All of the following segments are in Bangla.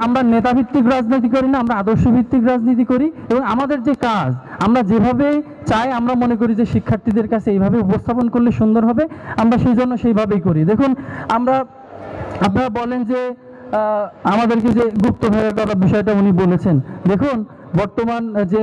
আমরা নেতাভিত্তিক রাজনীতি করি না, আমরা আদর্শ ভিত্তিক রাজনীতি করি এবং আমাদের যে কাজ আমরা যেভাবে চাই আমরা মনে করি যে শিক্ষার্থীদের কাছে এইভাবে উপস্থাপন করলে সুন্দর হবে, আমরা সেই জন্য সেইভাবেই করি। দেখুন আপনারা বলেন যে আমাদেরকে যে গুপ্তভাবে করার বিষয়টা উনি বলেছেন, দেখুন বর্তমান যে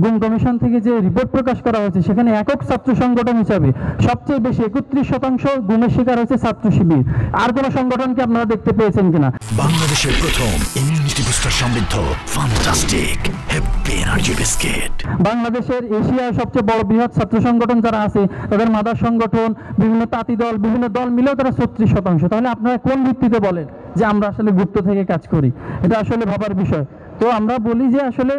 গুম কমিশন থেকে যে রিপোর্ট প্রকাশ করা হয়েছে সেখানে একক ছাত্র সংগঠন হিসাবে সবচেয়ে বেশি 31% গুমের শিকার হয়েছে ছাত্র শিবির। আর কোন সংগঠনকে আপনারা দেখতে পেয়েছেন কিনা? বাংলাদেশের প্রথম ইমিউনিটি বুস্টার সমৃদ্ধ ফ্যান্টাস্টিক হ্যাপি এনার্জি বিস্কিট। বাংলাদেশের এশিয়ার সবচেয়ে বড় বৃহৎ ছাত্র সংগঠন যারা আছে তাদের মাদার সংগঠন, বিভিন্ন তাঁতি দল, বিভিন্ন দল মিলেও তারা 36%। তাহলে আপনারা কোন ভিত্তিতে বলেন যে আমরা আসলে গুপ্ত থেকে কাজ করি? এটা আসলে ভাবার বিষয়। তো আমরা বলি যে আসলে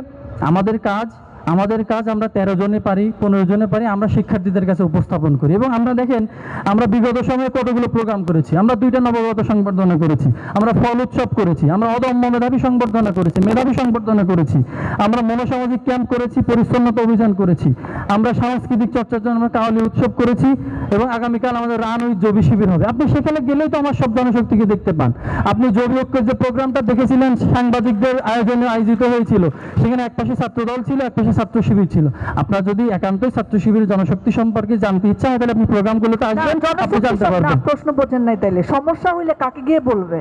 আমাদের কাজ আমরা 13 জনে পারি, 15 জনে পারি, আমরা শিক্ষার্থীদের কাছে উপস্থাপন করি। এবং আমরা দেখেন আমরা বিগত সময়ে কতগুলো প্রোগ্রাম করেছি, আমরা 2টা নবগত সংবর্ধনা করেছি, আমরা ফল উৎসব করেছি, আমরা অদম্য মেধাবী সংবর্ধনা করেছি, মেধাবী সংবর্ধনা করেছি, আমরা মনোসামাজিক ক্যাম্প করেছি, পরিচ্ছন্নতা অভিযান করেছি, আমরা সাংস্কৃতিক চর্চার জন্য আমরা কাওয়ালি উৎসব করেছি এবং আগামীকাল আমাদের রান উইথ জবি শিবির হবে। আপনি সেখানে গেলেই তো আমার সব জনশক্তিকে দেখতে পান। আপনি জবি ঐক্যের যে প্রোগ্রামটা দেখেছিলেন সাংবাদিকদের আয়োজনে আয়োজিত হয়েছিল, সেখানে একপাশে ছাত্র দল ছিল, একপাশে ছাত্র শিবির ছিল। আপনার যদি একান্তই ছাত্র শিবিরের জনশক্তি সম্পর্কে জানতে ইচ্ছা হয় তাহলে আপনি প্রোগ্রামগুলোতে আসবেন, আপনি জানতে পারবেন। প্রশ্ন বোঝেন নাই তাইলে সমস্যা হইলে কাকে গিয়ে বলবে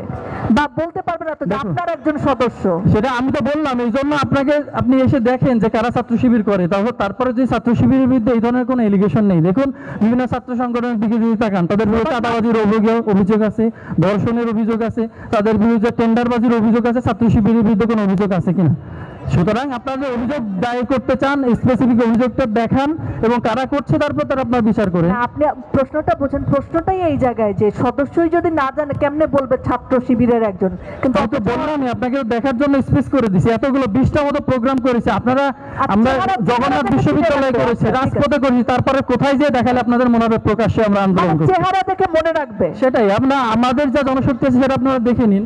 বা বলতে পারবে না তো যে আপনার একজন সদস্য? সেটা আমি তো বললাম, এই জন্য আপনি এসে দেখেন যে কারা ছাত্র শিবির করে, তারপরে যে ছাত্র শিবিরের বিরুদ্ধে এই ধরনের কোনো এলিগেশন নেই। দেখুন বিভিন্ন ছাত্র সংগঠনের দিকে যদি তাকান তাদের বিরুদ্ধে চাঁদাবাজির অভিযোগ আছে, ধর্ষণের অভিযোগ আছে, তাদের বিরুদ্ধে টেন্ডারবাজির অভিযোগ আছে, ছাত্র শিবিরের বিরুদ্ধে কোনো অভিযোগ আছে কিনা? সুতরাং আপনারা যে অভিযোগ দায়ের করতে চান স্পেসিফিক অভিযোগটা দেখান এবং কারা করছে তারপর তারা আপনার বিচার করে। আপনি প্রশ্নটা বোঝেন, প্রশ্নটাই এই জায়গায় যে সদস্যই যদি না জানে কেমনে বলবে ছাত্র শিবিরের একজন? কিন্তু আমি তো বললাম আপনাকে দেখার জন্য স্পেস করে দিছি, এতগুলো 20টা মতো প্রোগ্রাম করেছে আপনারা। আমরা জগন্নাথ বিশ্ববিদ্যালয়ে করেছি, রাজপথে করেছি, তারপরে কোথায় যে দেখালে আপনাদের মনে হবে প্রকাশ্যে আমরা আন্দোলন করছি, চেহারা দেখে মনে রাখবে। সেটাই আমাদের যা জনশক্তি আছে সেটা আপনারা দেখে নিন।